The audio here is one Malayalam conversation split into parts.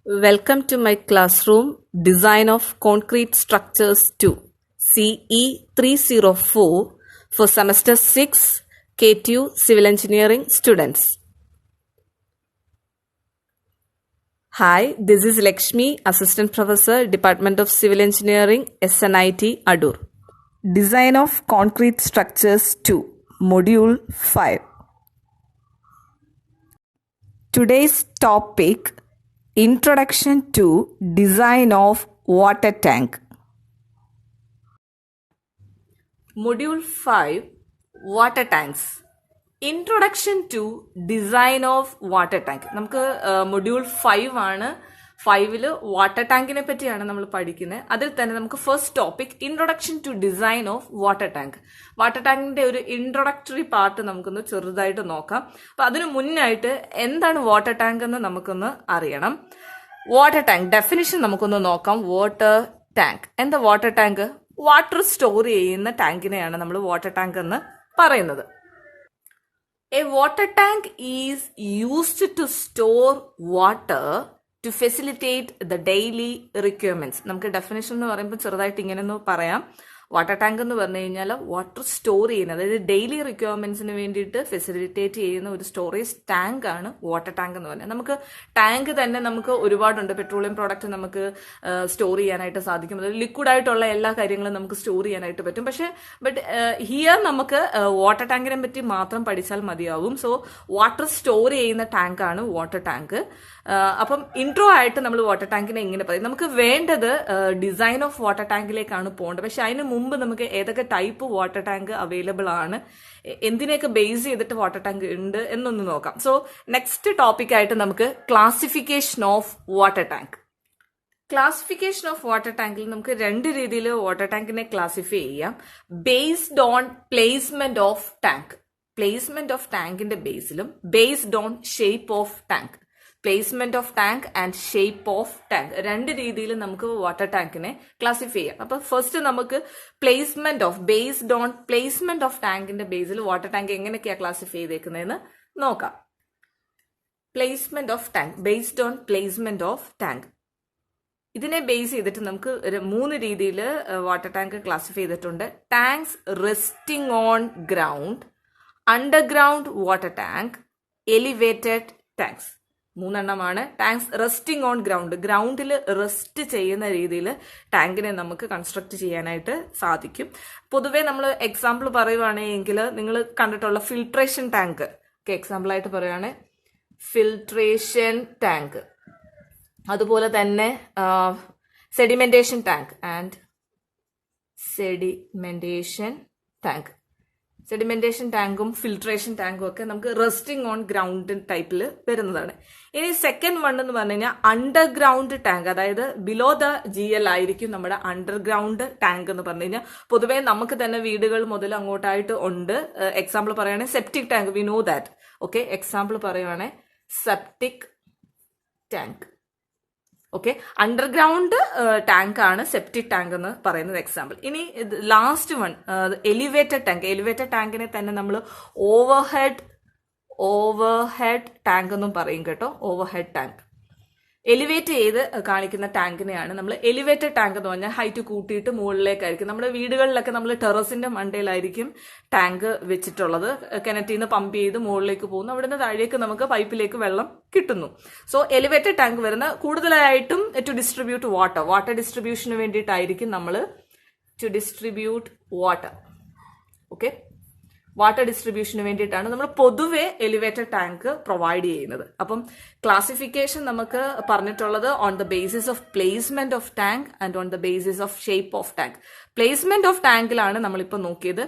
Welcome to my classroom, Design of Concrete Structures 2, CE 304 for Semester 6, K2 Civil Engineering students. Hi, this is Lakshmi, Assistant Professor, Department of Civil Engineering, SNIT, Adur. Design of Concrete Structures 2, Module 5. Today's topic, Introduction to Design of Water Tank. Module 5, Water Tanks. Introduction to Design of Water Tank. നമുക്ക് മൊഡ്യൂൾ 5 ആണ്. 5 വാട്ടർ ടാങ്കിനെ പറ്റിയാണ് നമ്മൾ പഠിക്കുന്നത്. അതിൽ തന്നെ നമുക്ക് first topic introduction to design of water tank. Water ടാങ്കിന്റെ ഒരു ഇൻട്രൊഡക്ടറി പാർട്ട് നമുക്കൊന്ന് ചെറുതായിട്ട് നോക്കാം. അപ്പൊ അതിനു മുന്നായിട്ട് എന്താണ് വാട്ടർ ടാങ്ക് എന്ന് നമുക്കൊന്ന് അറിയണം. വാട്ടർ ടാങ്ക് ഡെഫിനിഷൻ നമുക്കൊന്ന് നോക്കാം. വാട്ടർ ടാങ്ക് എന്താ? വാട്ടർ ടാങ്ക് വാട്ടർ സ്റ്റോർ ചെയ്യുന്ന ടാങ്കിനെയാണ് നമ്മൾ വാട്ടർ ടാങ്ക് എന്ന് പറയുന്നത്. A water tank is used to store water to facilitate the daily requirements. നമുക്ക് ഡെഫിനേഷൻ എന്ന് പറയുമ്പോൾ ചെറുതായിട്ട് ഇങ്ങനെ ഒന്ന് പറയാം. വാട്ടർ ടാങ്ക് എന്ന് പറഞ്ഞു കഴിഞ്ഞാൽ വാട്ടർ സ്റ്റോർ ചെയ്യുന്ന, അതായത് ഡെയിലി റിക്വയർമെന്റ്സിന് വേണ്ടിയിട്ട് ഫെസിലിറ്റേറ്റ് ചെയ്യുന്ന ഒരു സ്റ്റോറേജ് ടാങ്ക് ആണ് വാട്ടർ ടാങ്ക് എന്ന് പറഞ്ഞാൽ. നമുക്ക് ടാങ്ക് തന്നെ നമുക്ക് ഒരുപാടുണ്ട്. പെട്രോളിയം പ്രോഡക്റ്റ് നമുക്ക് സ്റ്റോർ ചെയ്യാനായിട്ട് സാധിക്കും. അതായത് ലിക്വിഡ് ആയിട്ടുള്ള എല്ലാ കാര്യങ്ങളും നമുക്ക് സ്റ്റോർ ചെയ്യാനായിട്ട് പറ്റും. ബട്ട് ഹിയർ നമുക്ക് വാട്ടർ ടാങ്കിനെ പറ്റി മാത്രം പഠിച്ചാൽ മതിയാവും. സോ വാട്ടർ സ്റ്റോർ ചെയ്യുന്ന ടാങ്ക് ആണ് വാട്ടർ ടാങ്ക്. അപ്പം ഇൻട്രോ ആയിട്ട് നമ്മൾ വാട്ടർ ടാങ്കിനെ ഇങ്ങനെ പറയും. നമുക്ക് വേണ്ടത് ഡിസൈൻ ഓഫ് വാട്ടർ ടാങ്കിലേക്കാണ് പോകേണ്ടത്. പക്ഷെ അതിന് മുമ്പ് നമുക്ക് ഏതൊക്കെ ടൈപ്പ് വാട്ടർ ടാങ്ക് അവൈലബിൾ ആണ്, എന്തിനെയൊക്കെ ബേസ് ചെയ്തിട്ട് വാട്ടർ ടാങ്ക് ഉണ്ട് എന്നൊന്ന് നോക്കാം. സോ നെക്സ്റ്റ് ടോപ്പിക് ആയിട്ട് നമുക്ക് classification of water tank. Classification of water ടാങ്കിൽ നമുക്ക് രണ്ട് രീതിയിൽ വാട്ടർ ടാങ്കിനെ ക്ലാസിഫൈ ചെയ്യാം. Based on placement of tank. Placement of ടാങ്കിന്റെ ബേസിലും based on shape of tank. Placement of tank and shape of tank രണ്ട് രീതിയിൽ നമുക്ക് വാട്ടർ ടാങ്കിനെ ക്ലാസിഫൈ ചെയ്യാം. അപ്പൊ ഫസ്റ്റ് നമുക്ക് placement of, based on placement of ടാങ്കിന്റെ ബേസിൽ വാട്ടർ ടാങ്ക് എങ്ങനെയൊക്കെയാ ക്ലാസിഫൈ ചെയ്തേക്കുന്നതെന്ന് നോക്കാം. Placement of tank, based on placement of tank. ഇതിനെ ബേസ് ചെയ്തിട്ട് നമുക്ക് 3 രീതിയിൽ വാട്ടർ ടാങ്ക് ക്ലാസിഫൈ ചെയ്തിട്ടുണ്ട്. Tanks resting on ground, underground water tank, elevated tanks. 3 എണ്ണമാണ്. ടാങ്ക്സ് റെസ്റ്റിംഗ് ഓൺ ഗ്രൗണ്ട്, ഗ്രൗണ്ടിൽ റെസ്റ്റ് ചെയ്യുന്ന രീതിയിൽ ടാങ്കിനെ നമുക്ക് കൺസ്ട്രക്ട് ചെയ്യാനായിട്ട് സാധിക്കും. പൊതുവേ നമ്മൾ എക്സാമ്പിൾ പറയുവാണെങ്കിൽ നിങ്ങൾ കണ്ടിട്ടുള്ള ഫിൽട്രേഷൻ ടാങ്ക് ഒക്കെ എക്സാമ്പിൾ ആയിട്ട് പറയുകയാണെങ്കിൽ ഫിൽട്രേഷൻ ടാങ്ക്, അതുപോലെ തന്നെ sedimentation tank and sedimentation tank. Sedimentation ടാങ്കും ഫിൽട്രേഷൻ ടാങ്കും ഒക്കെ നമുക്ക് റെസ്റ്റിംഗ് ഓൺ ഗ്രൗണ്ട് ടൈപ്പിൽ വരുന്നതാണ്. ഇനി സെക്കൻഡ് വൺ എന്ന് പറഞ്ഞു കഴിഞ്ഞാൽ അണ്ടർഗ്രൗണ്ട് ടാങ്ക്, അതായത് ബിലോ ദ GL ആയിരിക്കും നമ്മുടെ അണ്ടർഗ്രൗണ്ട് ടാങ്ക് എന്ന് പറഞ്ഞു കഴിഞ്ഞാൽ. പൊതുവേ നമുക്ക് തന്നെ വീടുകൾ മുതൽ അങ്ങോട്ടായിട്ട് ഉണ്ട്. എക്സാമ്പിൾ പറയുകയാണെങ്കിൽ septic tank, we know that. Okay, example പറയുകയാണെങ്കിൽ septic tank. Okay, underground tank ആണ് സെപ്റ്റിക് ടാങ്ക് എന്ന് പറയുന്നത് എക്സാമ്പിൾ. ഇനി last one elevated tank. Elevated ടാങ്കിനെ തന്നെ നമ്മൾ ഓവർഹെഡ് ടാങ്ക് എന്നും പറയും കേട്ടോ. ഓവർഹെഡ് ടാങ്ക്, എലിവേറ്റ് ചെയ്ത് കാണിക്കുന്ന ടാങ്കിനെയാണ് നമ്മൾ എലിവേറ്റഡ് ടാങ്ക് എന്ന് പറഞ്ഞാൽ ഹൈറ്റ് കൂട്ടിയിട്ട് മുകളിലേക്കായിരിക്കും. നമ്മുടെ വീടുകളിലൊക്കെ നമ്മൾ ടെറസിന്റെ മണ്ടയിലായിരിക്കും ടാങ്ക് വെച്ചിട്ടുള്ളത്. കിണറ്റിൽ നിന്ന് പമ്പ് ചെയ്ത് മുകളിലേക്ക് പോകുന്നു, അവിടെ നിന്ന് താഴേക്ക് നമുക്ക് പൈപ്പിലേക്ക് വെള്ളം കിട്ടുന്നു. സോ എലിവേറ്റഡ് ടാങ്ക് വരുന്ന കൂടുതലായിട്ടും ടു ഡിസ്ട്രിബ്യൂട്ട് വാട്ടർ ഡിസ്ട്രിബ്യൂഷന് വേണ്ടിയിട്ടായിരിക്കും നമ്മൾ to distribute water. Okay, water ഡിസ്ട്രിബ്യൂഷന് വേണ്ടിയിട്ടാണ് നമ്മൾ പൊതുവെ എലിവേറ്റഡ് ടാങ്ക് പ്രൊവൈഡ് ചെയ്യുന്നത്. അപ്പം ക്ലാസിഫിക്കേഷൻ നമുക്ക് പറഞ്ഞിട്ടുള്ളത് on the basis of placement of tank and on the basis of shape of tank. Placement of ടാങ്കിലാണ് നമ്മളിപ്പോൾ നോക്കിയത്.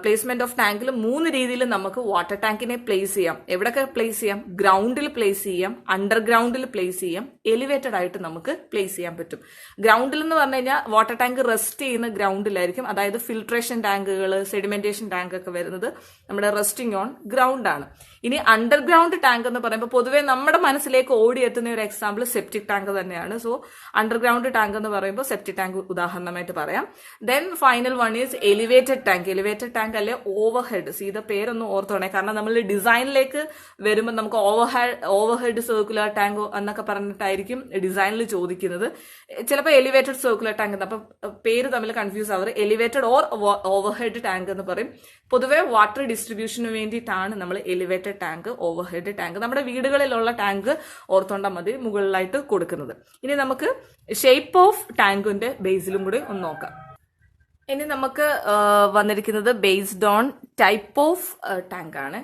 പ്ലേസ്മെന്റ് ഓഫ് ടാങ്കിൽ 3 രീതിയിൽ നമുക്ക് വാട്ടർ ടാങ്കിനെ പ്ലേസ് ചെയ്യാം. എവിടെയൊക്കെ പ്ലേസ് ചെയ്യാം? ഗ്രൗണ്ടിൽ പ്ലേസ് ചെയ്യാം, അണ്ടർഗ്രൗണ്ടിൽ പ്ലേസ് ചെയ്യാം, എലിവേറ്റഡ് ആയിട്ട് നമുക്ക് പ്ലേസ് ചെയ്യാൻ പറ്റും. ഗ്രൗണ്ടിൽ എന്ന് പറഞ്ഞു കഴിഞ്ഞാൽ വാട്ടർ ടാങ്ക് റെസ്റ്റ് ചെയ്യുന്ന ഗ്രൗണ്ടിലായിരിക്കും. അതായത് ഫിൽട്രേഷൻ ടാങ്കുകൾ, സെഡിമെന്റേഷൻ ടാങ്ക് ഒക്കെ വരുന്നത് നമ്മുടെ റെസ്റ്റിംഗ് ഓൺ ഗ്രൗണ്ട് ആണ്. ഇനി അണ്ടർഗ്രൗണ്ട് ടാങ്ക് എന്ന് പറയുമ്പോൾ പൊതുവെ നമ്മുടെ മനസ്സിലേക്ക് ഓടിയെത്തുന്ന ഒരു എക്സാമ്പിൾ സെപ്റ്റിക് ടാങ്ക് തന്നെയാണ്. സോ അണ്ടർഗ്രൗണ്ട് ടാങ്ക് എന്ന് പറയുമ്പോൾ സെപ്റ്റിക് ടാങ്ക് ഉദാഹരണമായിട്ട് പറയാം. Then final one is elevated tank. Elevated elevated tank അല്ലെ ഓവർ ഹെഡ്. ഇത് പേരൊന്ന് ഓർത്തോണേ, കാരണം നമ്മൾ ഡിസൈനിലേക്ക് വരുമ്പോൾ നമുക്ക് ഓവർ ഹെഡ് സർക്കുലർ ടാങ്ക് എന്നൊക്കെ പറഞ്ഞിട്ടായിരിക്കും ഡിസൈനിൽ ചോദിക്കുന്നത്. ചിലപ്പോൾ എലിവേറ്റഡ് സർക്കുലർ ടാങ്ക് എന്ന്, അപ്പൊ പേര് തമ്മിൽ കൺഫ്യൂസ് ആവാറ്. Elevated or overhead tank എന്ന് പറയും. പൊതുവെ വാട്ടർ ഡിസ്ട്രിബ്യൂഷന് വേണ്ടിയിട്ടാണ് നമ്മൾ elevated tank, overhead tank, നമ്മുടെ വീടുകളിലുള്ള ടാങ്ക് ഓർത്തോണ്ടാൽ മതി, മുകളിലായിട്ട് കൊടുക്കുന്നത്. ഇനി നമുക്ക് ഷേപ്പ് ഓഫ് ടാങ്കിന്റെ ബേസിലും കൂടി ഒന്ന് നോക്കാം. ഇനി നമുക്ക് വന്നിരിക്കുന്നത് based on type of tank ആണ്,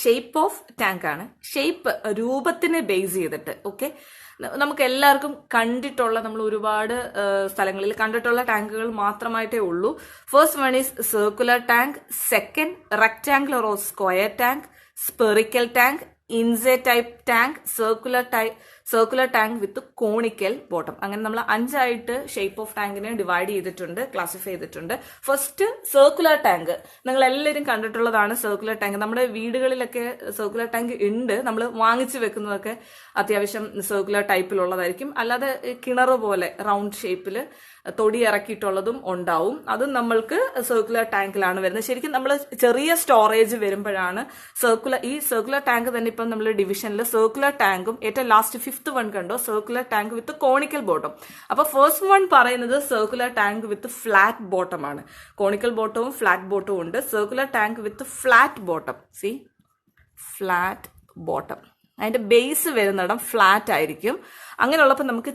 ഷേപ്പ് ഓഫ് ടാങ്ക് ആണ്. ഷേപ്പ്, രൂപത്തിനെ ബേസ് ചെയ്തിട്ട്. ഓക്കെ, നമുക്ക് എല്ലാവർക്കും കണ്ടിട്ടുള്ള, നമ്മൾ ഒരുപാട് സ്ഥലങ്ങളിൽ കണ്ടിട്ടുള്ള ടാങ്കുകൾ മാത്രമായിട്ടേ ഉള്ളൂ. First one is circular tank, second rectangular or square tank, spherical tank, Intze type tank, circular tank with conical bottom. അങ്ങനെ നമ്മൾ 5 ആയിട്ട് ഷേപ്പ് ഓഫ് ടാങ്കിനെ ഡിവൈഡ് ചെയ്തിട്ടുണ്ട്, ക്ലാസിഫൈ ചെയ്തിട്ടുണ്ട്. ഫസ്റ്റ് സർക്കുലർ ടാങ്ക്, നിങ്ങൾ എല്ലാവരും കണ്ടിട്ടുള്ളതാണ് സർക്കുലർ ടാങ്ക്. നമ്മുടെ വീടുകളിലൊക്കെ സർക്കുലർ ടാങ്ക് ഉണ്ട്, നമ്മൾ വാങ്ങിച്ചു വെക്കുന്നതൊക്കെ അത്യാവശ്യം സർക്കുലർ ടൈപ്പിലുള്ളതായിരിക്കും. അല്ലാതെ കിണർ പോലെ റൗണ്ട് ഷേപ്പിൽ തൊടി ഇറക്കിയിട്ടുള്ളതും ഉണ്ടാവും. അതും നമ്മൾക്ക് സർക്കുലർ ടാങ്കിലാണ് വരുന്നത്. ശരിക്കും നമ്മൾ ചെറിയ സ്റ്റോറേജ് വരുമ്പോഴാണ് ഈ സർക്കുലർ ടാങ്ക് തന്നെ. ഇപ്പം നമ്മൾ ഡിവിഷനിൽ സർക്കുലർ ടാങ്കും ഏറ്റവും ലാസ്റ്റ് 5th വൺ കണ്ടോ, circular tank with conical bottom. അപ്പൊ ഫസ്റ്റ് വൺ പറയുന്നത് circular tank with flat bottom ആണ്. കോണിക്കൽ ബോട്ടവും ഫ്ലാറ്റ് ബോട്ടവും ഉണ്ട്. Circular tank with flat bottom, flat bottom, അതിന്റെ ബേസ് വരുന്നിടം ഫ്ലാറ്റ് ആയിരിക്കും. അങ്ങനെയുള്ളപ്പോൾ നമുക്ക്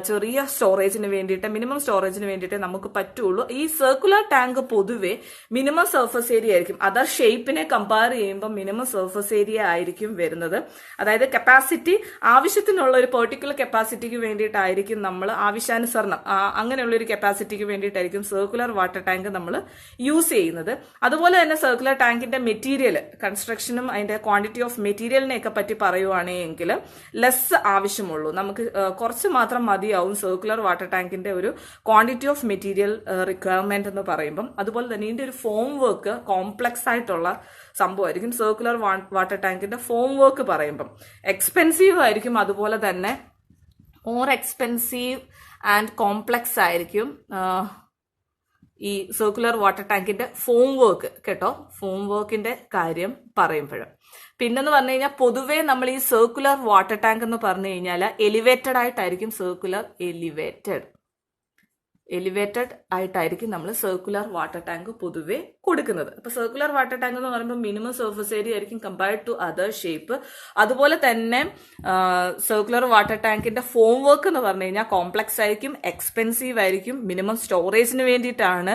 ചെറിയ സ്റ്റോറേജിന് വേണ്ടിയിട്ട്, മിനിമം സ്റ്റോറേജിന് വേണ്ടിയിട്ട് നമുക്ക് പറ്റുള്ളൂ. ഈ സർക്കുലർ ടാങ്ക് പൊതുവെ മിനിമം സർഫസ് ഏരിയ ആയിരിക്കും. അതർ ഷേപ്പിനെ കമ്പയർ ചെയ്യുമ്പോൾ മിനിമം സർഫസ് ഏരിയ ആയിരിക്കും വരുന്നത്. അതായത് കപ്പാസിറ്റി, ആവശ്യത്തിനുള്ള ഒരു പെർട്ടിക്കുലർ കപ്പാസിറ്റിക്ക് വേണ്ടിയിട്ടായിരിക്കും നമ്മൾ ആവശ്യാനുസരണം അങ്ങനെയുള്ള ഒരു കപ്പാസിറ്റിക്ക് വേണ്ടിയിട്ടായിരിക്കും സർക്കുലർ വാട്ടർ ടാങ്ക് നമ്മൾ യൂസ് ചെയ്യുന്നത്. അതുപോലെ തന്നെ സർക്കുലർ ടാങ്കിന്റെ മെറ്റീരിയൽ, കൺസ്ട്രക്ഷനും അതിന്റെ ക്വാണ്ടിറ്റി ഓഫ് മെറ്റീരിയലിനെയൊക്കെ പറ്റി പറയുവാണെങ്കിൽ ലെസ് ആവശ്യമുള്ളൂ. നമുക്ക് കുറച്ച് മാത്രം മതിയാവും സർക്കുലർ വാട്ടർ ടാങ്കിന്റെ ഒരു ക്വാണ്ടിറ്റി ഓഫ് മെറ്റീരിയൽ റിക്വയർമെന്റ് എന്ന് പറയുമ്പം. അതുപോലെ തന്നെ ഇതിന്റെ ഒരു ഫോം വർക്ക് കോംപ്ലക്സ് ആയിട്ടുള്ള സംഭവമായിരിക്കും. സർക്കുലർ വാട്ടർ ടാങ്കിന്റെ ഫോം വർക്ക് പറയുമ്പം എക്സ്പെൻസീവ് ആയിരിക്കും. അതുപോലെ തന്നെ മോർ എക്സ്പെൻസീവ് ആൻഡ് കോംപ്ലക്സ് ആയിരിക്കും ഈ സർക്കുലർ വാട്ടർ ടാങ്കിന്റെ ഫോം വർക്ക്. കേട്ടോ, ഫോം വർക്കിന്റെ കാര്യം പറയുമ്പോഴും. പിന്നെന്ന് പറഞ്ഞു കഴിഞ്ഞാൽ പൊതുവേ നമ്മൾ ഈ സർക്കുലർ വാട്ടർ ടാങ്ക് എന്ന് പറഞ്ഞു കഴിഞ്ഞാൽ എലിവേറ്റഡ് ആയിട്ടായിരിക്കും എലിവേറ്റഡ് ആയിട്ടായിരിക്കും നമ്മൾ സർക്കുലർ വാട്ടർ ടാങ്ക് പൊതുവെ കൊടുക്കുന്നത്. അപ്പൊ സർക്കുലർ വാട്ടർ ടാങ്ക് എന്ന് പറയുമ്പോൾ മിനിമം സർഫസ് ഏരിയ ആയിരിക്കും കമ്പയർഡ് ടു അതർ ഷേപ്പ്. അതുപോലെ തന്നെ സർക്കുലർ വാട്ടർ ടാങ്കിന്റെ ഫോം വർക്ക് എന്ന് പറഞ്ഞു കഴിഞ്ഞാൽ കോംപ്ലക്സ് ആയിരിക്കും, എക്സ്പെൻസീവ് ആയിരിക്കും, മിനിമം സ്റ്റോറേജിന് വേണ്ടിയിട്ടാണ്.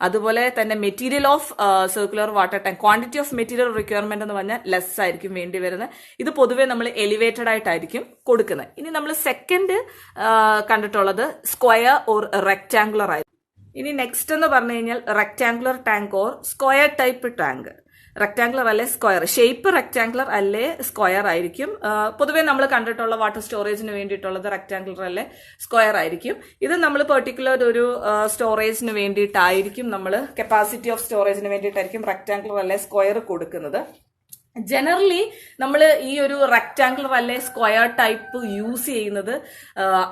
അതുപോലെ തന്നെ material of circular water tank, quantity of material requirement എന്ന് പറഞ്ഞാൽ ലെസ് ആയിരിക്കും വേണ്ടി വരുന്നത്. ഇത് പൊതുവെ നമ്മൾ എലിവേറ്റഡ് ആയിട്ടായിരിക്കും കൊടുക്കുന്നത്. ഇനി നമ്മൾ സെക്കൻഡ് കണ്ടിട്ടുള്ളത് സ്ക്വയർ ഓർ റെക്ടാംഗുലർ ആയിരിക്കും. ഇനി നെക്സ്റ്റ് എന്ന് പറഞ്ഞു കഴിഞ്ഞാൽ rectangular tank or square type tank. Rectangular അല്ലെ സ്ക്വയർ, ഷേപ്പ് റെക്ടാംഗുലർ അല്ലെ സ്ക്വയർ ആയിരിക്കും. പൊതുവെ നമ്മൾ കണ്ടിട്ടുള്ള വാട്ടർ സ്റ്റോറേജിന് വേണ്ടിയിട്ടുള്ളത് റെക്ടാംഗുലർ അല്ലെ സ്ക്വയർ ആയിരിക്കും. ഇത് നമ്മൾ പെർട്ടിക്കുലർ ഒരു സ്റ്റോറേജിന് വേണ്ടിയിട്ടായിരിക്കും, നമ്മൾ കപ്പാസിറ്റി ഓഫ് സ്റ്റോറേജിന് വേണ്ടിയിട്ടായിരിക്കും റെക്ടാംഗുലർ അല്ലെ സ്ക്വയർ കൊടുക്കുന്നത്. ജനറലി നമ്മൾ ഈ ഒരു റെക്ടാംഗുലർ അല്ലെ സ്ക്വയർ ടൈപ്പ് യൂസ് ചെയ്യുന്നത്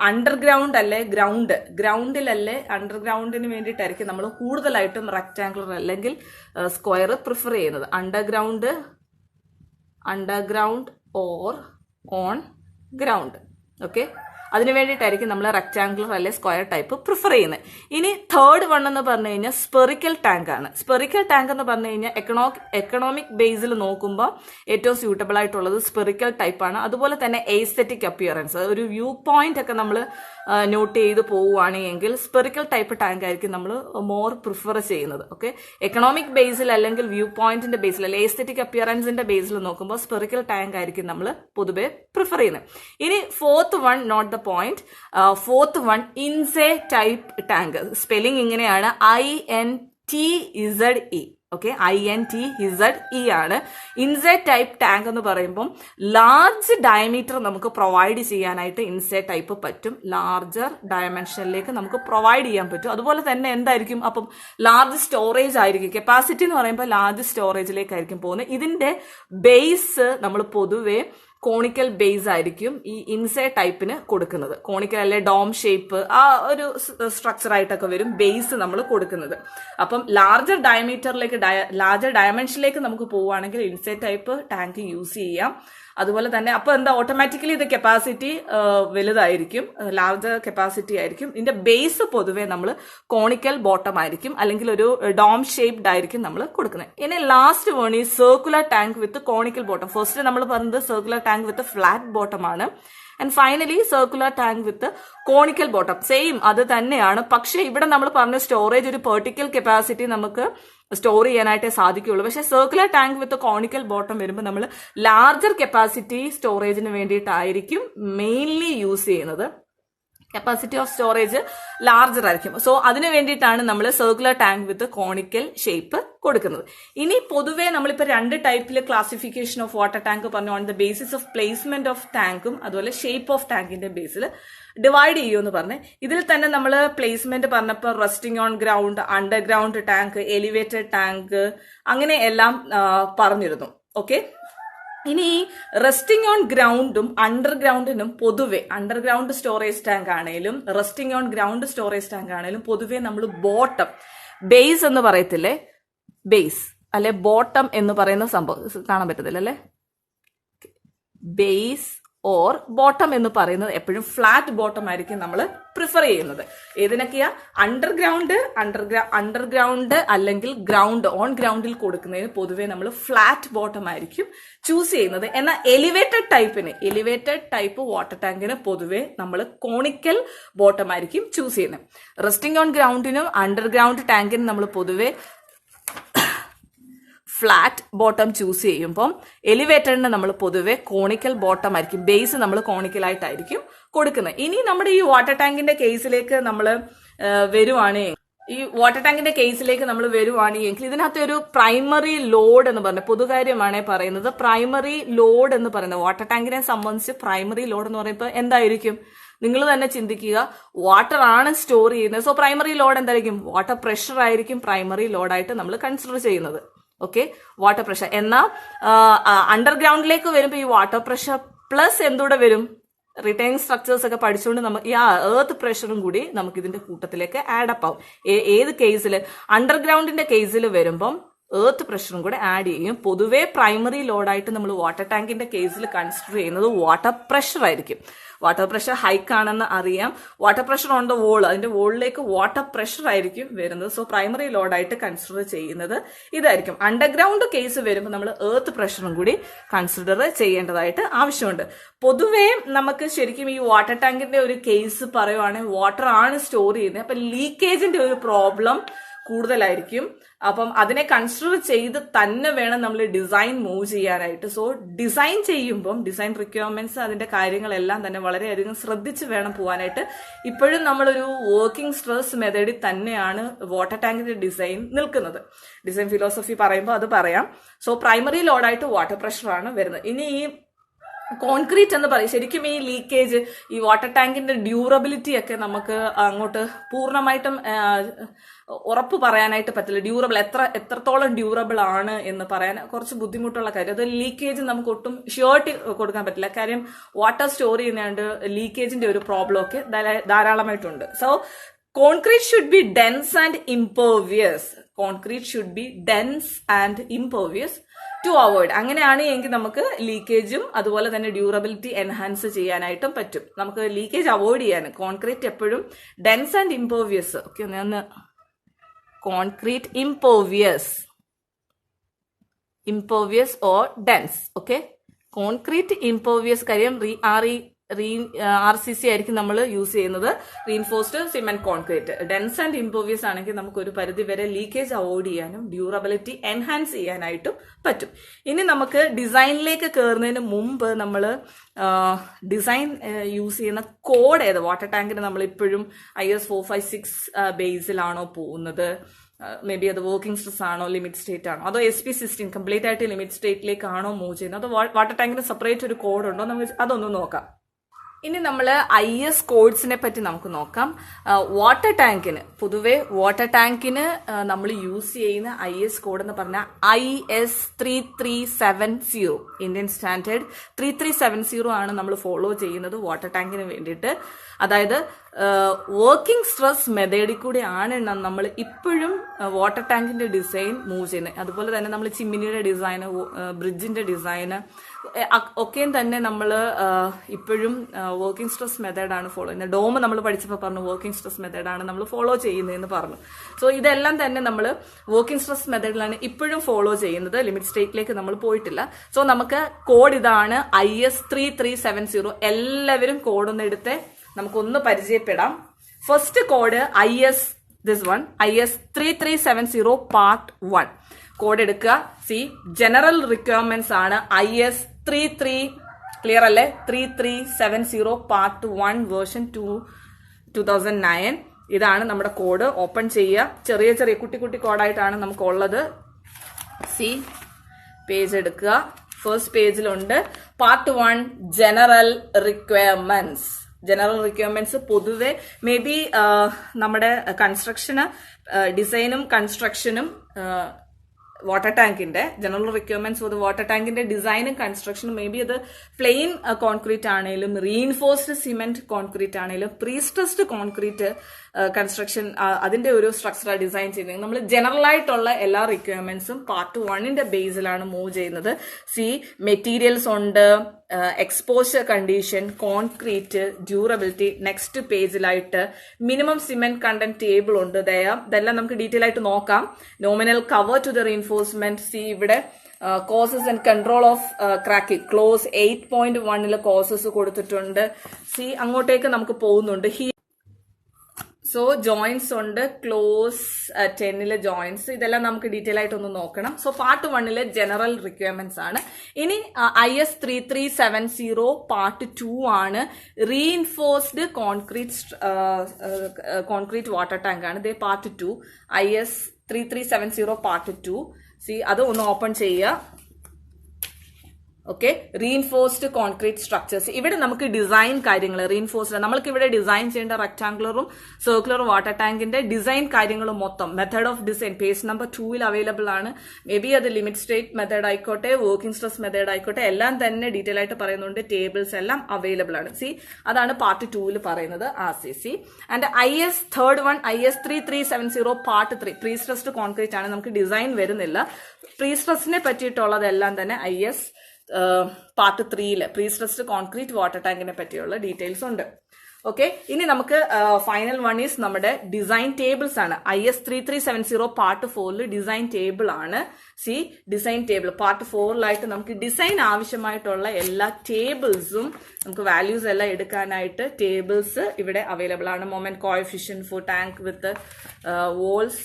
അണ്ടർഗ്രൗണ്ട് അല്ലെ ഗ്രൗണ്ടിലല്ലേ അണ്ടർഗ്രൗണ്ടിന് വേണ്ടിയിട്ടായിരിക്കും നമ്മൾ കൂടുതലായിട്ടും റെക്ടാംഗുലർ അല്ലെങ്കിൽ സ്ക്വയർ പ്രിഫർ ചെയ്യുന്നത്. Underground or on ground. Okay, അതിനു വേണ്ടിയിട്ടായിരിക്കും നമ്മൾ റെക്ടാംഗുലർ അല്ലെ സ്ക്വയർ ടൈപ്പ് പ്രിഫർ ചെയ്യുന്നത്. ഇനി തേർഡ് വൺ എന്ന് പറഞ്ഞു കഴിഞ്ഞാൽ സ്പെറിക്കൽ ടാങ്ക് ആണ്. സ്പെറിക്കൽ ടാങ്ക് എന്ന് പറഞ്ഞു കഴിഞ്ഞാൽ എക്കണോമിക് ബേസിൽ നോക്കുമ്പോൾ ഏറ്റവും സ്യൂട്ടബിൾ ആയിട്ടുള്ളത് സ്പെറിക്കൽ ടൈപ്പ് ആണ്. അതുപോലെ തന്നെ എസ്തെറ്റിക് അപ്പിയറൻസ്, ഒരു വ്യൂ പോയിന്റ് ഒക്കെ നമ്മൾ നോട്ട് ചെയ്ത് പോവുകയാണെങ്കിൽ സ്പെറിക്കൽ ടൈപ്പ് ടാങ്ക് ആയിരിക്കും നമ്മൾ മോർ പ്രിഫർ ചെയ്യുന്നത്. ഓക്കെ, എക്കണോമിക് ബേസിൽ അല്ലെങ്കിൽ വ്യൂ പോയിന്റിന്റെ ബേസിൽ അല്ലെങ്കിൽ എസ്തെറ്റിക് അപ്പിയറൻസിന്റെ ബേസിൽ നോക്കുമ്പോൾ സ്പെറിക്കൽ ടാങ്ക് ആയിരിക്കും നമ്മൾ പൊതുവെ പ്രിഫർ ചെയ്യുന്നത്. ഇനി fourth one, note the point, fourth one Intze type tank. Spelling ഇങ്ങനെയാണ്, INTZE. ഓക്കെ, INTZE ആണ്. ഇൻസെ ടൈപ്പ് ടാങ്ക് എന്ന് പറയുമ്പോൾ ലാർജ് ഡയമീറ്റർ നമുക്ക് പ്രൊവൈഡ് ചെയ്യാനായിട്ട് ഇൻസെ ടൈപ്പ് പറ്റും. ലാർജർ ഡയമെൻഷനിലേക്ക് നമുക്ക് പ്രൊവൈഡ് ചെയ്യാൻ പറ്റും. അതുപോലെ തന്നെ എന്തായിരിക്കും, അപ്പം ലാർജ് സ്റ്റോറേജ് ആയിരിക്കും. കപ്പാസിറ്റി എന്ന് പറയുമ്പോൾ ലാർജ് സ്റ്റോറേജിലേക്കായിരിക്കും പോകുന്നത്. ഇതിന്റെ ബേസ് നമ്മൾ പൊതുവെ കോണിക്കൽ ബേസ് ആയിരിക്കും ഈ ഇൻസൈഡ് ടൈപ്പിന് കൊടുക്കുന്നത്. കോണിക്കൽ അല്ലെ ഡോം ഷേപ്പ് ആ ഒരു സ്ട്രക്ചർ ആയിട്ടൊക്കെ വരും ബേസ് നമ്മൾ കൊടുക്കുന്നത്. അപ്പം ലാർജർ ഡയമെൻഷനിലേക്ക് നമുക്ക് പോവുകയാണെങ്കിൽ ഇൻസൈഡ് ടൈപ്പ് ടാങ്ക് യൂസ് ചെയ്യാം. അതുപോലെ തന്നെ അപ്പൊ എന്താ ഓട്ടോമാറ്റിക്കലി ഇത് കപ്പാസിറ്റി വലുതായിരിക്കും, ലാർജർ കപ്പാസിറ്റി ആയിരിക്കും. ഇതിന്റെ ബേസ് പൊതുവെ നമ്മൾ കോണിക്കൽ ബോട്ടം ആയിരിക്കും അല്ലെങ്കിൽ ഒരു ഡോം ഷേപ്ഡ് ആയിരിക്കും നമ്മൾ കൊടുക്കുന്നത്. ഇനി ലാസ്റ്റ് വൺ ഈ circular tank with conical bottom. First നമ്മൾ പറഞ്ഞത് circular tank with flat bottom ആണ്. And finally circular tank with conical bottom same അത് തന്നെയാണ്. പക്ഷെ ഇവിടെ നമ്മൾ പറഞ്ഞ സ്റ്റോറേജ് ഒരു പെർട്ടിക്കൽ കപ്പാസിറ്റി നമുക്ക് സ്റ്റോർ ചെയ്യാനായിട്ടേ സാധിക്കുകയുള്ളൂ. പക്ഷെ circular tank with conical bottom വരുമ്പോൾ നമ്മൾ ലാർജർ കപ്പാസിറ്റി സ്റ്റോറേജിന് വേണ്ടിയിട്ടായിരിക്കും മെയിൻലി യൂസ് ചെയ്യുന്നത്. കപ്പാസിറ്റി ഓഫ് സ്റ്റോറേജ് ലാർജർ ആയിരിക്കും. സോ അതിനു വേണ്ടിയിട്ടാണ് നമ്മൾ circular tank with conical shape കൊടുക്കുന്നത്. ഇനി പൊതുവേ നമ്മളിപ്പോൾ 2 ടൈപ്പിൽ ക്ലാസിഫിക്കേഷൻ ഓഫ് വാട്ടർ ടാങ്ക് പറഞ്ഞു. On the basis of placement of ടാങ്കും അതുപോലെ ഷേപ്പ് ഓഫ് ടാങ്കിന്റെ ബേസിൽ ഡിവൈഡ് ചെയ്യുമെന്ന് പറഞ്ഞ് ഇതിൽ തന്നെ നമ്മൾ പ്ലേസ്മെന്റ് പറഞ്ഞപ്പോൾ resting on ground, underground tank, elevated tank അങ്ങനെ എല്ലാം പറഞ്ഞിരുന്നു. ഓക്കെ, ഇനി റെസ്റ്റിംഗ് ഓൺ ഗ്രൗണ്ടും അണ്ടർഗ്രൗണ്ടിനും പൊതുവെ അണ്ടർഗ്രൗണ്ട് സ്റ്റോറേജ് ടാങ്ക് ആണെങ്കിലും resting on ground storage tank ആണെങ്കിലും പൊതുവെ നമ്മൾ ബോട്ടം ബേസ് എന്ന് പറയത്തില്ലേ, ബേസ് അല്ലെ ബോട്ടം എന്ന് പറയുന്ന സംഭവം കാണാൻ പറ്റത്തില്ല അല്ലെ, ബേസ് ഓർ ബോട്ടം എന്ന് പറയുന്നത് എപ്പോഴും ഫ്ലാറ്റ് ബോട്ടം ആയിരിക്കും നമ്മൾ പ്രിഫർ ചെയ്യുന്നത്. ഏതിനൊക്കെയാ? അണ്ടർഗ്രൗണ്ട് അല്ലെങ്കിൽ ഗ്രൗണ്ട് ഓൺ ഗ്രൗണ്ടിൽ കൊടുക്കുന്നതിന് പൊതുവെ നമ്മൾ ഫ്ലാറ്റ് ബോട്ടം ആയിരിക്കും ചൂസ് ചെയ്യുന്നത്. എന്നാൽ എലിവേറ്റഡ് ടൈപ്പ് വാട്ടർ ടാങ്കിന് പൊതുവെ നമ്മൾ കോണിക്കൽ ബോട്ടം ആയിരിക്കും ചൂസ് ചെയ്യുന്നത്. റെസ്റ്റിംഗ് ഓൺ ഗ്രൗണ്ടിനും അണ്ടർഗ്രൗണ്ട് ടാങ്കിനും നമ്മൾ പൊതുവെ ഫ്ലാറ്റ് ബോട്ടം ചൂസ് ചെയ്യുമ്പം എലിവേറ്ററിന് നമ്മൾ പൊതുവെ കോണിക്കൽ ബോട്ടം ആയിരിക്കും, ബേസ് നമ്മൾ കോണിക്കലായിട്ടായിരിക്കും കൊടുക്കുന്നത്. ഇനി നമ്മുടെ ഈ വാട്ടർ ടാങ്കിന്റെ കേസിലേക്ക് നമ്മൾ വരുവാണെങ്കിൽ ഇതിനകത്ത് ഒരു പ്രൈമറി ലോഡ് എന്ന് പറഞ്ഞ പൊതുകാര്യമാണ് പറയുന്നത്. പ്രൈമറി ലോഡ് എന്ന് പറയുന്നത് വാട്ടർ ടാങ്കിനെ സംബന്ധിച്ച് പ്രൈമറി ലോഡ് എന്ന് പറയുമ്പോൾ എന്തായിരിക്കും? നിങ്ങൾ തന്നെ ചിന്തിക്കുക. വാട്ടർ ആണ് സ്റ്റോർ ചെയ്യുന്നത്. സോ പ്രൈമറി ലോഡ് എന്തായിരിക്കും? വാട്ടർ പ്രഷർ ആയിരിക്കും പ്രൈമറി ലോഡായിട്ട് നമ്മൾ കൺസിഡർ ചെയ്യുന്നത്. Okay, water pressure. എന്നാൽ അണ്ടർഗ്രൗണ്ടിലേക്ക് വരുമ്പോൾ ഈ വാട്ടർ പ്രഷർ പ്ലസ് എന്തൂടെ വരും? റിട്ടേണിംഗ് സ്ട്രക്ചേഴ്സ് ഒക്കെ പഠിച്ചുകൊണ്ട് നമുക്ക് ഈ എർത്ത് പ്രഷറും കൂടി നമുക്ക് ഇതിന്റെ കൂട്ടത്തിലേക്ക് ആഡപ്പ് ആവും. ഏത് കേസിൽ? അണ്ടർഗ്രൗണ്ടിന്റെ കേസിൽ വരുമ്പം എർത്ത് പ്രഷറും കൂടെ ആഡ് ചെയ്യും. പൊതുവെ പ്രൈമറി ലോഡായിട്ട് നമ്മൾ വാട്ടർ ടാങ്കിന്റെ കേസിൽ കൺസിഡർ ചെയ്യുന്നത് വാട്ടർ പ്രഷർ ആയിരിക്കും. വാട്ടർ പ്രഷർ ഹൈക്ക് ആണെന്ന് അറിയാം. Water pressure on the wall, അതിന്റെ വോളിലേക്ക് വാട്ടർ പ്രഷർ ആയിരിക്കും വരുന്നത്. സോ പ്രൈമറി ലോഡായിട്ട് കൺസിഡർ ചെയ്യുന്നത് ഇതായിരിക്കും. അണ്ടർഗ്രൗണ്ട് കേസ് വരുമ്പോൾ നമ്മൾ എർത്ത് പ്രഷറും കൂടി കൺസിഡർ ചെയ്യേണ്ടതായിട്ട് ആവശ്യമുണ്ട്. പൊതുവേ നമുക്ക് ശരിക്കും ഈ വാട്ടർ ടാങ്കിന്റെ ഒരു കേസ് പറയുവാണെങ്കിൽ വാട്ടർ ആണ് സ്റ്റോർ ചെയ്യുന്നത്. അപ്പൊ ലീക്കേജിന്റെ ഒരു പ്രോബ്ലം കൂടുതലായിരിക്കും. അപ്പം അതിനെ കൺസിഡർ ചെയ്ത് തന്നെ വേണം നമ്മൾ ഡിസൈൻ മൂവ് ചെയ്യാനായിട്ട്. സോ ഡിസൈൻ ചെയ്യുമ്പം ഡിസൈൻ റിക്വയർമെന്റ്സ് അതിന്റെ കാര്യങ്ങളെല്ലാം തന്നെ വളരെയധികം ശ്രദ്ധിച്ച് വേണം പോകാനായിട്ട്. ഇപ്പോഴും നമ്മളൊരു വർക്കിംഗ് സ്ട്രെസ് മെത്തേഡിൽ തന്നെയാണ് വാട്ടർ ടാങ്കിന്റെ ഡിസൈൻ നിൽക്കുന്നത്. ഡിസൈൻ ഫിലോസഫി പറയുമ്പോൾ അത് പറയാം. സോ പ്രൈമറി ലോഡായിട്ട് വാട്ടർ പ്രഷറാണ് വരുന്നത്. ഇനി ഈ കോൺക്രീറ്റ് എന്ന് പറയും. ശരിക്കും ഈ ലീക്കേജ്, ഈ വാട്ടർ ടാങ്കിന്റെ ഡ്യൂറബിലിറ്റി ഒക്കെ നമുക്ക് അങ്ങോട്ട് പൂർണ്ണമായിട്ടും ഉറപ്പ് പറയാനായിട്ട് പറ്റില്ല. എത്രത്തോളം ഡ്യൂറബിൾ ആണ് എന്ന് പറയാൻ കുറച്ച് ബുദ്ധിമുട്ടുള്ള കാര്യം. അത് ലീക്കേജ് നമുക്ക് ഒട്ടും ഷ്യൂരിറ്റി കൊടുക്കാൻ പറ്റില്ല. കാര്യം വാട്ടർ സ്റ്റോർ ചെയ്യുന്നതുകൊണ്ട് ലീക്കേജിന്റെ ഒരു പ്രോബ്ലം ഒക്കെ ധാരാളമായിട്ടുണ്ട്. So concrete should be dense and impervious to avoid. അങ്ങനെയാണ് എങ്കിൽ നമുക്ക് ലീക്കേജും അതുപോലെ തന്നെ ഡ്യൂറബിലിറ്റി എൻഹാൻസ് ചെയ്യാനായിട്ടും പറ്റും. നമുക്ക് ലീക്കേജ് അവോയ്ഡ് ചെയ്യാൻ കോൺക്രീറ്റ് എപ്പോഴും ഡെൻസ് ആൻഡ് ഇംപേർവിയസ്. ഓക്കെ, ഞാൻ concrete impervious or dense. Okay, concrete impervious കാര്യം RCC ആയിരിക്കും നമ്മൾ യൂസ് ചെയ്യുന്നത്, reinforced cement concrete. Dense and impervious ആണെങ്കിൽ നമുക്ക് ഒരു പരിധി വരെ ലീക്കേജ് അവോയ്ഡ് ചെയ്യാനും ഡ്യൂറബിലിറ്റി എൻഹാൻസ് ചെയ്യാനായിട്ടും പറ്റും. ഇനി നമുക്ക് ഡിസൈനിലേക്ക് കയറുന്നതിന് മുമ്പ് നമ്മൾ ഡിസൈൻ യൂസ് ചെയ്യുന്ന കോഡ് ഏത്? വാട്ടർ ടാങ്കിന് നമ്മൾ ഇപ്പോഴും IS 456 ബേസിലാണോ പോകുന്നത്? മേ ബി അത് വർക്കിംഗ് സ്ട്രെസ് ആണോ, ലിമിറ്റ് സ്റ്റേറ്റ് ആണോ, അതോ SP16 കംപ്ലീറ്റ് ആയിട്ട് ലിമിറ്റ് സ്റ്റേറ്റിലേക്കാണോ മൂവ് ചെയ്യുന്നത്? അതോ വാട്ടർ ടാങ്കിന് സെപ്പറേറ്റ് ഒരു കോഡ് ഉണ്ടോ? നമുക്ക് അതൊന്ന് നോക്കാം. ഇനി നമ്മൾ IS കോഡ്സിനെ പറ്റി നമുക്ക് നോക്കാം. വാട്ടർ ടാങ്കിന് പൊതുവെ നമ്മൾ യൂസ് ചെയ്യുന്ന IS കോഡ് എന്ന് പറഞ്ഞാൽ IS 3370 ഇന്ത്യൻ സ്റ്റാൻഡേർഡ് 3370 ആണ് നമ്മൾ ഫോളോ ചെയ്യുന്നത് വാട്ടർ ടാങ്കിന് വേണ്ടിയിട്ട്. അതായത് വർക്കിംഗ് സ്ട്രെസ് മെത്തേഡിൽ കൂടെയാണ് നമ്മൾ ഇപ്പോഴും വാട്ടർ ടാങ്കിന്റെ ഡിസൈൻ മൂവ് ചെയ്യുന്നത്. അതുപോലെ തന്നെ നമ്മൾ ചിമ്മിനിയുടെ ഡിസൈന്, ബ്രിഡ്ജിന്റെ ഡിസൈന് ഒക്കെയും തന്നെ നമ്മൾ ഇപ്പോഴും വർക്കിംഗ് സ്ട്രെസ് മെത്തേഡാണ് ഫോളോ ചെയ്യുന്നത്. ഡോം നമ്മൾ പഠിച്ചപ്പോൾ പറഞ്ഞു വർക്കിംഗ് സ്ട്രെസ് മെത്തേഡാണ് നമ്മൾ ഫോളോ ചെയ്യുന്നതെന്ന് പറഞ്ഞു. സോ ഇതെല്ലാം തന്നെ നമ്മൾ വർക്കിംഗ് സ്ട്രെസ് മെത്തേഡിലാണ് ഇപ്പോഴും ഫോളോ ചെയ്യുന്നത്. ലിമിറ്റ് സ്റ്റേറ്റിലേക്ക് നമ്മൾ പോയിട്ടില്ല. സോ നമുക്ക് കോഡ് ഇതാണ് IS 3370. എല്ലാവരും കോഡൊന്ന് എടുത്ത് നമുക്കൊന്ന് പരിചയപ്പെടാം. First code IS 3370 part 1 code എടുക്കുക. ജനറൽ റിക്വയർമെന്റ്സ് ആണ് IS 33 ക്ലിയർ അല്ലേ 3370 പാർട്ട് 1 വേർഷൻ 2009. ഇതാണ് നമ്മുടെ കോഡ്. ഓപ്പൺ ചെയ്യുക. ചെറിയ ചെറിയ കുട്ടി കുട്ടി കോഡായിട്ടാണ് നമുക്കുള്ളത്. പേജ് എടുക്കുക. ഫസ്റ്റ് പേജിലുണ്ട് പാർട്ട് 1 ജനറൽ റിക്വയർമെന്റ്സ് പൊതുവെ മേ ബി നമ്മുടെ കൺസ്ട്രക്ഷന് ഡിസൈനും കൺസ്ട്രക്ഷനും വാട്ടർ ടാങ്കിന്റെ ജനറൽ റിക്വയർമെന്റ്സ് ഫോർ വാട്ടർ ടാങ്കിന്റെ ഡിസൈനും കൺസ്ട്രക്ഷനും മേ ബി അത് പ്ലെയിൻ കോൺക്രീറ്റ് ആണെങ്കിലും റീഇൻഫോഴ്സ്ഡ് സിമെന്റ് കോൺക്രീറ്റ് ആണെങ്കിലും പ്രീസ്ട്രസ്ഡ് കോൺക്രീറ്റ് കൺസ്ട്രക്ഷൻ അതിന്റെ ഒരു സ്ട്രക്ചർ ഡിസൈൻ ചെയ്യുന്നത് നമ്മൾ ജനറൽ ആയിട്ടുള്ള എല്ലാ റിക്വയർമെന്റ്സും പാർട്ട് 1ന്റെ ബേസിലാണ് മൂവ് ചെയ്യുന്നത്. മെറ്റീരിയൽസ് ഉണ്ട്, exposure condition, concrete, durability. Next പേജിലായിട്ട് മിനിമം സിമെന്റ് കണ്ടന്റ് ടേബിൾ ഉണ്ട്. ഇതെല്ലാം നമുക്ക് ഡീറ്റെയിൽ ആയിട്ട് നോക്കാം. Nominal cover to the reinforcement. ഇവിടെ causes and control of cracking clause 8.1 causes കൊടുത്തിട്ടുണ്ട്. അങ്ങോട്ടേക്ക് നമുക്ക് പോകുന്നുണ്ട്. സോ ജോയിന്റ്സ് ഉണ്ട്, ക്ലോസ് 10 ജോയിന്റ്സ്. ഇതെല്ലാം നമുക്ക് ഡീറ്റെയിൽ ആയിട്ട് ഒന്ന് നോക്കണം. സോ പാർട്ട് 1 ജനറൽ റിക്വയർമെന്റ്സ് ആണ്. ഇനി IS 3370 പാർട്ട് 2 ആണ്. റീഇൻഫോഴ്സ്ഡ് കോൺക്രീറ്റ് വാട്ടർ ടാങ്ക് ആണ്. ഇത് പാർട്ട് 2 IS 3370 പാർട്ട് 2. അത് ഒന്ന് ഓപ്പൺ ചെയ്യുക. Okay, reinforced concrete structures. ഇവിടെ നമുക്ക് ഡിസൈൻ കാര്യങ്ങൾ റീഇൻഫോഴ്സ്ഡ് നമ്മൾക്ക് ഇവിടെ ഡിസൈൻ ചെയ്യേണ്ട റെക്ടാംഗുലറും സർക്കുലർ വാട്ടർ ടാങ്കിന്റെ ഡിസൈൻ കാര്യങ്ങളും മൊത്തം method of design page number 2 available ആണ്. മേ ബി അത് ലിമിറ്റ് സ്റ്റേറ്റ് മെത്തേഡ് ആയിക്കോട്ടെ, വർക്കിംഗ് സ്ട്രെസ് മെത്തേഡ് ആയിക്കോട്ടെ, എല്ലാം തന്നെ ഡീറ്റെയിൽ ആയിട്ട് പറയുന്നുണ്ട്. ടേബിൾസ് എല്ലാം അവൈലബിൾ ആണ്. അതാണ് പാർട്ട് 2 പറയുന്നത്. And IS third one IS 3370 part 3 prestressed concrete ആണ്. നമുക്ക് ഡിസൈൻ വരുന്നില്ല. പ്രീസ്ട്രസിനെ പറ്റിയിട്ടുള്ളതെല്ലാം തന്നെ IS part 3 prestressed concrete water ടാങ്കിനെ പറ്റിയുള്ള ഡീറ്റെയിൽസ് ഉണ്ട്. ഓക്കെ, ഇനി നമുക്ക് ഫൈനൽ വൺ ഈസ് നമ്മുടെ ഡിസൈൻ ടേബിൾസ് ആണ്. IS 3370 പാർട്ട് 4 ഡിസൈൻ ടേബിൾ ആണ്. ഡിസൈൻ ടേബിൾ പാർട്ട് 4 നമുക്ക് ഡിസൈൻ ആവശ്യമായിട്ടുള്ള എല്ലാ ടേബിൾസും നമുക്ക് വാല്യൂസ് എല്ലാം എടുക്കാനായിട്ട് ടേബിൾസ് ഇവിടെ അവൈലബിൾ ആണ്. Moment coefficient for tank with walls,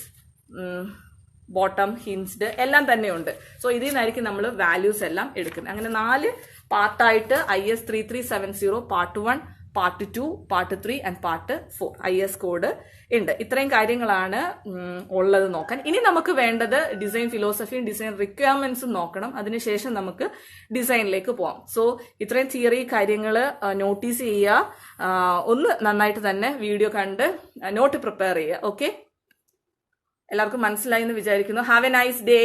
bottom, hinged എല്ലാം തന്നെ ഉണ്ട്. സോ ഇതിൽ നിന്നായിരിക്കും നമ്മൾ വാല്യൂസ് എല്ലാം എടുക്കുന്നത്. അങ്ങനെ 4 പാർട്ടായിട്ട് IS 3370 part 1, part 2, part 3 and part 4 IS code ഉണ്ട്. ഇത്രയും കാര്യങ്ങളാണ് ഉള്ളത് നോക്കാൻ. ഇനി നമുക്ക് വേണ്ടത് ഡിസൈൻ ഫിലോസഫിയും ഡിസൈൻ റിക്വയർമെന്റ്സും നോക്കണം. അതിനുശേഷം നമുക്ക് ഡിസൈനിലേക്ക് പോവാം. സോ ഇത്രയും തിയറി കാര്യങ്ങൾ നോട്ടീസ് ചെയ്യുക. ഒന്ന് നന്നായിട്ട് തന്നെ വീഡിയോ കണ്ട് നോട്ട് പ്രിപ്പയർ ചെയ്യുക. ഓക്കെ, എല്ലാവർക്കും മനസ്സിലായി എന്ന് വിചാരിക്കുന്നു. Have A nice day.